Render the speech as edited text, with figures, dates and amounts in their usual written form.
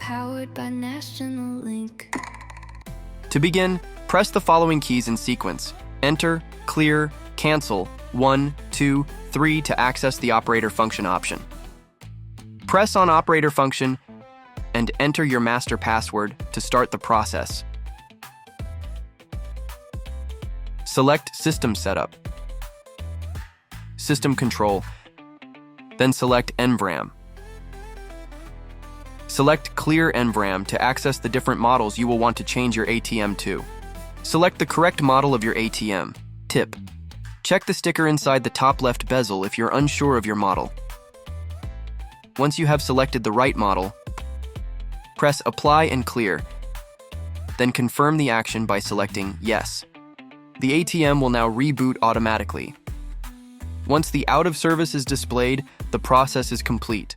Powered by National Link. To begin, press the following keys in sequence: Enter, Clear, Cancel, 1, 2, 3 to access the operator function option. Press on operator function and enter your master password to start the process. Select System Setup, System Control, then select NVRAM. Select Clear NVRAM to access the different models you will want to change your ATM to. Select the correct model of your ATM. Tip: check the sticker inside the top left bezel if you're unsure of your model. Once you have selected the right model, press Apply and Clear, then confirm the action by selecting Yes. The ATM will now reboot automatically. Once the out of service is displayed, the process is complete.